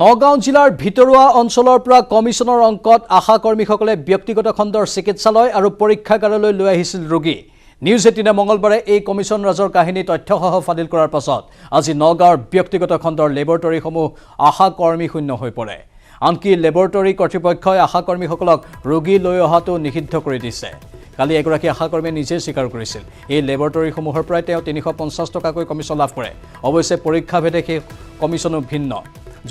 নগাঁও জিলাৰ ভিতৰুৱা অঞ্চলৰ পৰা কমিছনৰ অংকত আশা কৰ্মীসকলে ব্যক্তিগত খণ্ডৰ চিকিৎসালয় আৰু পৰীক্ষাগাৰলৈ লৈ আহিছিল ৰোগী। নিউজ 18 মঙলবাৰে এই কমিছন ৰাজৰ কাহিনী তথ্যসহ ফাদিল কৰাৰ পাছত আজি নগাঁৱৰ ব্যক্তিগত খণ্ডৰ লেবৰেটৰীসমূহ আশা কৰ্মী শূন্য হৈ পৰে। আনকি লেবৰেটৰী কৰ্তৃপক্ষই আশা কৰ্মীসকলক ৰোগী লৈ অহাটো নিষিদ্ধ কৰি দিছে। কালি এগৰাকী আশা কৰ্মীয়ে নিজে স্বীকাৰ কৰিছিল এই লেবৰেটৰীসমূহৰ পৰাই তেওঁ 350 টকাকৈ কমিছন লাভ কৰে। অৱশ্যে পৰীক্ষাভেদে সেই কমিছনো ভিন্ন।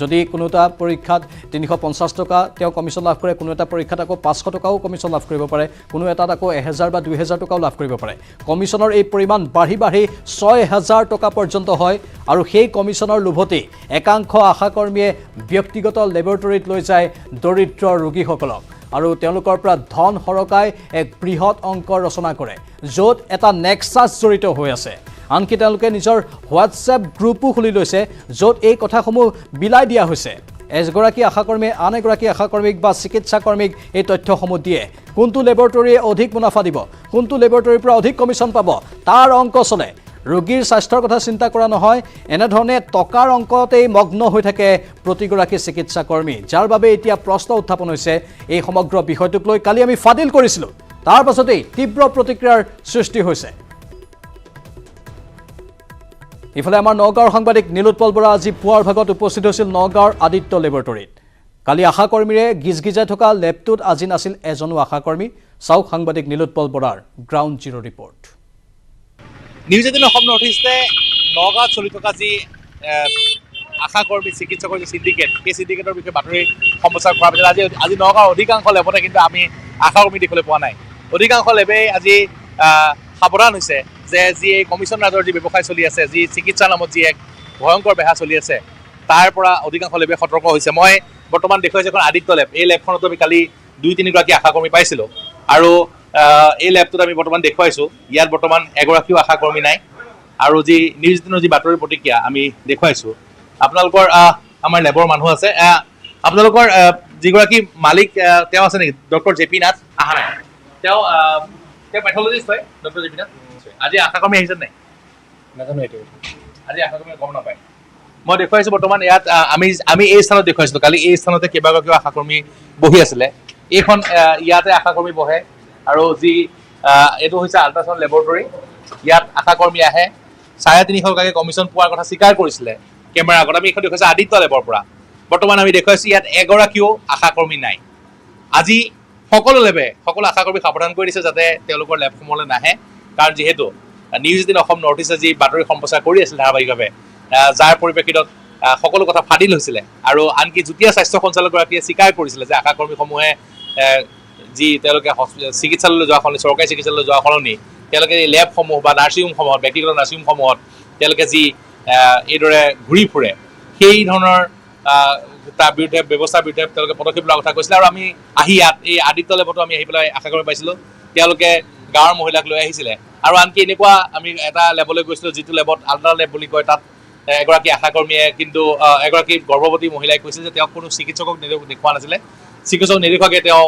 যদি কোনো এটা পৰীক্ষাত 350 টকা তেওঁ কমিছন লাভ কৰে, কোনো এটা পৰীক্ষাত আকৌ 500 টকাও কমিছন লাভ কৰিব পাৰে, কোনো এটাত আকৌ 1000 বা 2000 টকাও লাভ কৰিব পাৰে। কমিছনৰ এই পৰিমাণ বাঢ়ি 6000 টকা পৰ্যন্ত হয় আৰু সেই কমিছনৰ লোভতে একাংশ আশা কৰ্মীয়ে ব্যক্তিগত লেবৰেটৰীত লৈ যায় দৰিদ্ৰ ৰোগীসকলক আৰু তেওঁলোকৰ পৰা ধন সৰকাই এক বৃহৎ অংক ৰচনা কৰে, য'ত এটা নেক্সাছ জড়িত হৈ আছে। আনকি তেওঁলোকে নিজৰ হোৱাটছএপ গ্ৰুপো খুলি লৈছে, য'ত এই কথাসমূহ বিলাই দিয়া হৈছে। এগৰাকী আশাকৰ্মীয়ে আন এগৰাকী আশাকৰ্মীক বা চিকিৎসাকৰ্মীক এই তথ্যসমূহ দিয়ে। কোনটো লেবৰেটৰীয়ে অধিক মুনাফা দিব, কোনটো লেবৰেটৰীৰ পৰা অধিক কমিছন পাব, তাৰ অংক চলে। ৰোগীৰ স্বাস্থ্যৰ কথা চিন্তা কৰা নহয়, এনেধৰণে টকাৰ অংকতেই মগ্ন হৈ থাকে প্ৰতিগৰাকী চিকিৎসাকৰ্মী, যাৰ বাবে এতিয়া প্ৰশ্ন উত্থাপন হৈছে এই সমগ্ৰ বিষয়টোক লৈ। কালি আমি ফাদিল কৰিছিলোঁ, তাৰ পাছতেই তীব্ৰ প্ৰতিক্ৰিয়াৰ সৃষ্টি হৈছে। ইফালে আমাৰ নগাঁৱৰ সাংবাদিক নীলোৎপল বৰা আজি পুৱাৰ ভাগত উপস্থিত হৈছিল নগাঁৱৰ আদিত্য লেবৰেটৰীত। কালি আশাকৰ্মীৰে গিজগিজাই থকা লেবটোত আজি নাছিল এজনো আশাকৰ্মী। চাওক সাংবাদিক নীলোৎপল বৰাৰ ground zero' report. News 18 Assam north ইষ্টে নগাঁৱত চলি থকা যি আশাকৰ্মী চিকিৎসকৰ যি চিণ্ডিকেট, সেই চিণ্ডিকেটৰ বিষয়ে বাতৰি সম্প্ৰচাৰ কৰাৰ পিছত আজি নগাঁৱৰ অধিকাংশ লেবতে কিন্তু আমি আশাকৰ্মী দেখিবলৈ পোৱা নাই। অধিকাংশ লেবেই আজি সাৱধান হৈছে যে যি এই কমিছন ৰাজৰ যি ব্যৱসায় চলি আছে, যি চিকিৎসাৰ নামত যি এক ভয়ংকৰ বেহা চলি আছে, তাৰ পৰা অধিকাংশ লেবে সতৰ্ক হৈছে। মই বৰ্তমান দেখুৱাইছোঁ এখন আদিত্য লেব। এই লেবখনতো আমি কালি 2-3 গৰাকী আশাকৰ্মী পাইছিলোঁ আৰু এই লেবটোত আমি বৰ্তমান দেখুৱাইছোঁ। ইয়াত বৰ্তমান এগৰাকীও আশাকৰ্মী নাই আৰু যি নিউজ 18 যি বাতৰি প্ৰতিক্ৰিয়া আমি দেখুৱাইছোঁ, আপোনালোকৰ আমাৰ লেবৰ মানুহ আছে। আপোনালোকৰ যিগৰাকী মালিক তেওঁ আছে নেকি? ডক্টৰ জে পি নাথ অহা নাই, তেওঁ পেথলজিষ্ট হয় ডক্টৰ জে পি নাথ। আজি আশাকৰ্মী আহিছে নাই? নাজানো, এইটো আজি আশাকৰ্মী গম নাপায়। মই দেখুৱাইছোঁ বৰ্তমান ইয়াত আমি এই স্থানত দেখুৱাইছিলোঁ। কালি এই স্থানতে কেইবাগৰাকীও আশাকৰ্মী বহি আছিলে। এইখন ইয়াতে আশাকৰ্মী বহে আৰু যি এইটো হৈছে আল্ট্ৰাচাউণ্ড লেবৰেটৰী। ইয়াত আশাকৰ্মী আহে। 350 টকাকৈ কমিছন পোৱাৰ কথা স্বীকাৰ কৰিছিলে কেমেৰাৰ আগত। আমি এইখন দেখুৱাইছোঁ আদিত্য লেবৰ পৰা। বৰ্তমান আমি দেখুৱাইছোঁ ইয়াত এগৰাকীও আশাকৰ্মী নাই। আজি সকলো আশাকৰ্মী সাৱধান কৰি দিছে যাতে তেওঁলোকৰ লেবসমূহলৈ নাহে, কাৰণ যিহেতু নিউজ 18 অসম নৰ্থ ইষ্টে যি বাতৰি সম্প্ৰচাৰ কৰি আছিল ধাৰাবাহিকভাৱে, যাৰ পৰিপ্ৰেক্ষিতত সকলো কথা ফাদিল হৈছিলে আৰু আনকি যুটীয়া স্বাস্থ্য সঞ্চালকগৰাকীয়ে স্বীকাৰ কৰিছিলে যে আশাকৰ্মীসমূহে যি তেওঁলোকে চিকিৎসালয়লৈ যোৱা সলনি, চৰকাৰী চিকিৎসালয়লৈ যোৱা সলনি তেওঁলোকে এই লেবসমূহ বা নাৰ্ছিংহোমসমূহত, ব্যক্তিগত নাৰ্ছিংহোমসমূহত তেওঁলোকে যি এইদৰে ঘূৰি ফুৰে, সেই ধৰণৰ তাৰ বিৰুদ্ধে ব্যৱস্থাৰ বিৰুদ্ধে তেওঁলোকে পদক্ষেপ লোৱাৰ কথা কৈছিলে। আৰু আমি ইয়াত এই আদিত্য লেবতো আমি আহি পেলাই আশাকৰ্মী পাইছিলোঁ। তেওঁলোকে গাঁৱৰ মহিলাক লৈ আহিছিলে আৰু আনকি এনেকুৱা আমি এটা লেবলৈ গৈছিলোঁ যিটো লেবত আল্ট্ৰা লেব বুলি কয়। তাত এগৰাকী আশাকৰ্মীয়ে কিন্তু এগৰাকী গৰ্ভৱতী মহিলাই কৈছিল যে তেওঁক কোনো চিকিৎসকক দেখুওৱা নাছিলে, চিকিৎসক নেদেখুৱাকৈ তেওঁ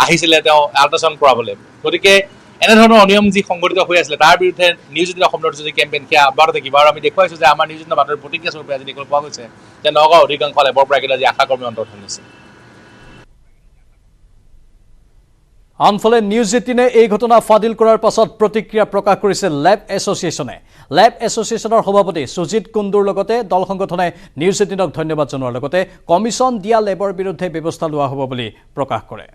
আহিছিলে তেওঁ আল্ট্ৰাচাউণ্ড কৰাবলৈ। গতিকে এনেধৰণৰ অনিয়ম যি সংঘটিত হৈ আছিলে তাৰ বিৰুদ্ধে নিউজ 18 অসম নৰ্থ ইষ্ট যি কেম্পেইন সেয়া অব্যাহত থাকিব। আৰু আমি দেখুৱাইছোঁ যে আমাৰ নিউজ 18 বাতৰি প্ৰতিক্ৰিয়া স্বৰূপে আজি দেখিবলৈ পোৱা গৈছে যে নগাঁৱৰ অধিকাংশ লেবৰ পৰা আজি আশাকৰ্মী অন্তৰ্ধান হৈছে। আনফালে নিউজ 18 এই ঘটনা ফাদিল কৰাৰ পাছত প্ৰতিক্ৰিয়া প্ৰকাশ কৰিছে লেব এছ'চিয়েশ্যনে। লেব এছ'চিয়েশ্যনৰ সভাপতি সুজিত কুণ্ডুৰ লগতে দল সংগঠনে নিউজ 18ক ধন্যবাদ জনোৱাৰ লগতে কমিছন দিয়া লেবৰ বিৰুদ্ধে ব্যৱস্থা লোৱা হ'ব বুলি প্ৰকাশ কৰে।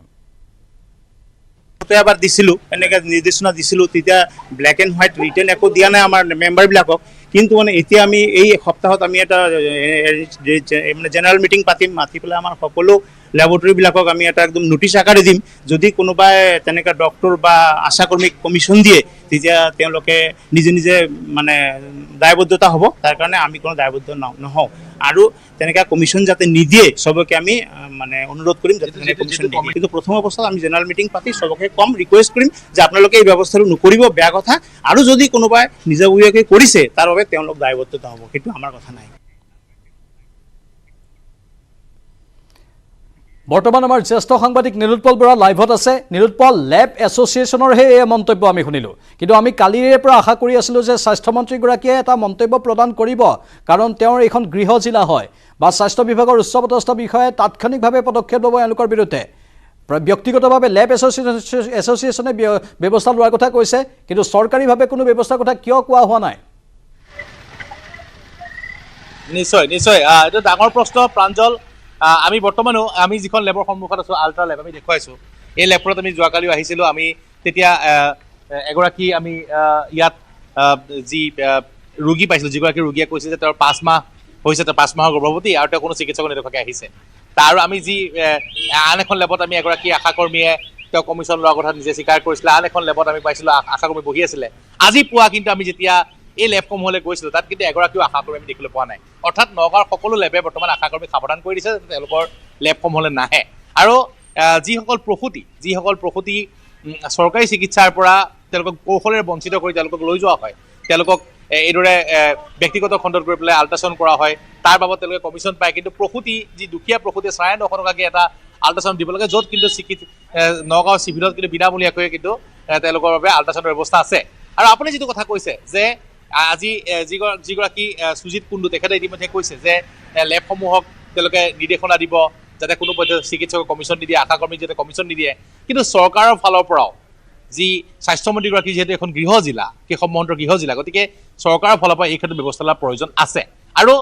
এবাৰ দিছিলোঁ, এনেকৈ নিৰ্দেশনা দিছিলোঁ, তেতিয়া ব্লেক এণ্ড হোৱাইট ৰিটেন একো দিয়া নাই আমাৰ মেম্বাৰবিলাকক। কিন্তু মানে এতিয়া আমি এই সপ্তাহত আমি এটা মানে জেনেৰেল মিটিং পাতিম, মাতি পেলাই আমাৰ সকলো লেবৰেটৰীবিলাকক আমি এটা একদম নটিছ আকাৰে দিম। যদি কোনোবাই তেনেকৈ ডক্টৰ বা আশাকৰ্মীক কমিশ্যন দিয়ে তেতিয়া তেওঁলোকে নিজে নিজে মানে দায়বদ্ধতা হ'ব। তাৰ কাৰণে আমি কোনো দায়বদ্ধ নহওঁ আৰু তেনেকৈ কমিশ্যন যাতে নিদিয়ে চবকে আমি মানে অনুৰোধ কৰিম যাতে কমিশ্যন নিদিয়ে। কিন্তু প্ৰথম অৱস্থাত আমি জেনেৰেল মিটিং পাতি চবকে কম, ৰিকুৱেষ্ট কৰিম যে আপোনালোকে এই ব্যৱস্থাটো নকৰিব, বেয়া কথা। আৰু যদি কোনোবাই নিজাববীয়াকৈ কৰিছে তাৰ বাবে তেওঁলোক দায়বদ্ধতা হ'ব, সেইটো আমাৰ কথা নাই। বৰ্তমান আমাৰ জ্যেষ্ঠ সাংবাদিক নিলোৎপল বৰা লাইভত আছে। নিলোৎপল, লেব এছ'চিয়েশ্যনৰহে এই মন্তব্য আমি শুনিলোঁ, কিন্তু আমি কালিৰে পৰা আশা কৰি আছিলোঁ যে স্বাস্থ্যমন্ত্ৰীগৰাকীয়ে এটা মন্তব্য প্ৰদান কৰিব, কাৰণ তেওঁৰ এইখন গৃহ জিলা হয় বা স্বাস্থ্য বিভাগৰ উচ্চপদস্থ বিষয়াই তাৎক্ষণিকভাৱে পদক্ষেপ ল'ব এওঁলোকৰ বিৰুদ্ধে। ব্যক্তিগতভাৱে লেব এছ'চিয়েশ্যনে ব্যৱস্থা লোৱাৰ কথা কৈছে, কিন্তু চৰকাৰীভাৱে কোনো ব্যৱস্থাৰ কথা কিয় কোৱা হোৱা নাই? নিশ্চয় নিশ্চয় এইটো ডাঙৰ প্ৰশ্ন প্ৰাঞ্জল। আমি বৰ্তমানো আমি যিখন লেবৰ সন্মুখত আছোঁ, আল্ট্ৰা লেব আমি দেখুৱাইছোঁ। এই লেবখনত আমি যোৱাকালিও আহিছিলোঁ। আমি তেতিয়া এগৰাকী আমি ইয়াত যি ৰোগী পাইছিলোঁ, যিগৰাকী ৰোগীয়ে কৈছে যে তেওঁৰ 5 মাহ হৈছে, তেওঁ 5 মাহৰ গৰ্ভৱতী আৰু তেওঁ কোনো চিকিৎসক নেদেখুৱাকৈ আহিছে। আৰু আমি যি আন এখন লেবত আমি এগৰাকী আশাকৰ্মীয়ে তেওঁ কমিশ্যন লোৱাৰ কথা নিজে স্বীকাৰ কৰিছিলে। আন এখন লেবত আমি পাইছিলোঁ আশাকৰ্মী বহি আছিলে। আজি পুৱা কিন্তু আমি যেতিয়া এই লেবসমূহলৈ গৈছিলোঁ, তাত কিন্তু এগৰাকীও আশাকৰ্মী আমি দেখিবলৈ পোৱা নাই। অৰ্থাৎ নগাঁৱৰ সকলো লেবে বৰ্তমান আশাকৰ্মীক সাৱধান কৰি দিছে যাতে তেওঁলোকৰ লেবসমূহলৈ নাহে। আৰু যিসকল প্ৰসূতি চৰকাৰী চিকিৎসাৰ পৰা তেওঁলোকক কৌশলেৰে বঞ্চিত কৰি তেওঁলোকক লৈ যোৱা হয়, তেওঁলোকক এইদৰে ব্যক্তিগত খণ্ডত গৈ পেলাই আল্ট্ৰাচাউণ্ড কৰা হয়, তাৰ বাবদ তেওঁলোকে কমিশ্যন পায়। কিন্তু প্ৰসূতি যি দুখীয়া প্ৰসূতিয়ে 950 টকাকৈ এটা আল্ট্ৰাচাউণ্ড দিব লাগে, য'ত কিন্তু নগাঁও চিভিলত কিন্তু বিনামূলীয়াকৈ কিন্তু তেওঁলোকৰ বাবে আল্ট্ৰাচাউণ্ডৰ ব্যৱস্থা আছে। আৰু আপুনি যিটো কথা কৈছে যে আজি যিগৰাকী সুজিত কুণ্ডু, তেখেতে ইতিমধ্যে কৈছে যে লেবসমূহক তেওঁলোকে নিৰ্দেশনা দিব যাতে কোনো পধ্যে চিকিৎসকক কমিশ্যন নিদিয়ে, আশাকৰ্মীক যাতে কমিশ্যন নিদিয়ে। কিন্তু চৰকাৰৰ ফালৰ পৰাও যি স্বাস্থ্যমন্ত্ৰীগৰাকী যিহেতু এখন গৃহ জিলা, কেশৱ মহন্তৰ গৃহ জিলা, গতিকে চৰকাৰৰ ফালৰ পৰা এই ক্ষেত্ৰত ব্যৱস্থা লোৱাৰ প্ৰয়োজন আছে। আৰু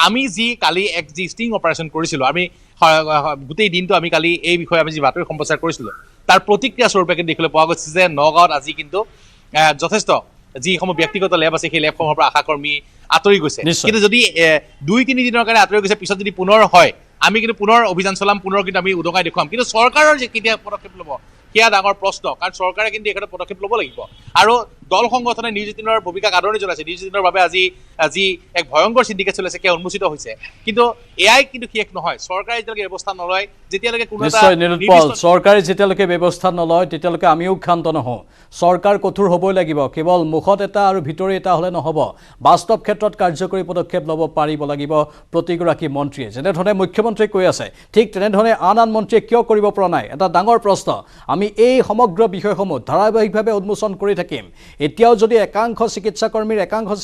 আমি যি কালি যি ষ্টিং অপাৰেশ্যন কৰিছিলোঁ, আমি গোটেই দিনটো আমি কালি এই বিষয়ে আমি যি বাতৰি সম্প্ৰচাৰ কৰিছিলোঁ, তাৰ প্ৰতিক্ৰিয়া স্বৰূপে কিন্তু দেখিবলৈ পোৱা গৈছে যে নগাঁৱত আজি কিন্তু যথেষ্ট যিসমূহ ব্যক্তিগত লেব আছে সেই লেবসমূহৰ পৰা আশাকৰ্মী আঁতৰি গৈছে। কিন্তু যদি 2-3 দিনৰ কাৰণে আঁতৰি গৈছে, পিছত যদি পুনৰ হয়, আমি কিন্তু পুনৰ অভিযান চলাম, পুনৰ কিন্তু আমি উদঙাই দেখুৱাম। কিন্তু চৰকাৰৰ যে কেতিয়া পদক্ষেপ ল'ব সেয়া ডাঙৰ প্ৰশ্ন, কাৰণ চৰকাৰে কিন্তু এই ক্ষেত্ৰত পদক্ষেপ ল'ব লাগিব। আৰু দল সংগঠনে নিউজ 18ৰ ভূমিকাক আদৰণি জনাইছে। নিউজ 18ৰ বাবে আজি এক ভয়ংকৰ চিণ্ডিকেট চলিছে সেয়া উন্মোচিত হৈছে। কিন্তু এয়াই কিন্তু শেষ নহয়। চৰকাৰে যেতিয়ালৈকে ব্যৱস্থা নলয়, যেতিয়ালৈকে কোনো চৰকাৰে যেতিয়ালৈকে ব্যৱস্থা নলয়, তেতিয়ালৈকে আমিও ক্ষান্ত নহওঁ। চৰকাৰ কঠোৰ হ'বই লাগিব। কেৱল মুখত এটা আৰু ভিতৰি এটা হ'লে নহ'ব। বাস্তৱ ক্ষেত্ৰত কাৰ্যকৰী পদক্ষেপ ল'ব পাৰিব লাগিব প্ৰতিগৰাকী মন্ত্ৰীয়ে। যেনেধৰণে মুখ্যমন্ত্ৰীয়ে কৈ আছে, ঠিক তেনেধৰণে আন মন্ত্ৰীয়ে কিয় কৰিব পৰা নাই, এটা ডাঙৰ প্ৰশ্ন। আমি এই সমগ্ৰ বিষয়সমূহ ধাৰাবাহিকভাৱে উন্মোচন কৰি থাকিম। এতিয়াও যদি একাংশ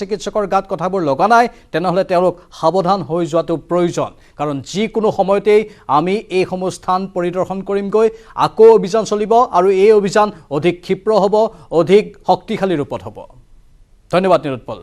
চিকিৎসকৰ গাত কথাবোৰ লগা নাই, তেনেহ'লে তেওঁলোক সাৱধান হৈ যোৱাটো প্ৰয়োজন। কাৰণ যিকোনো সময়তেই আমি এইসমূহ স্থান পৰিদৰ্শন কৰিমগৈ, আকৌ অভিযান চলিব আৰু এই অভিযান অধিক ক্ষীপ্ৰ হ'ব, অধিক শক্তিশালী ৰূপত হ'ব। ধন্যবাদ নিলোৎপল।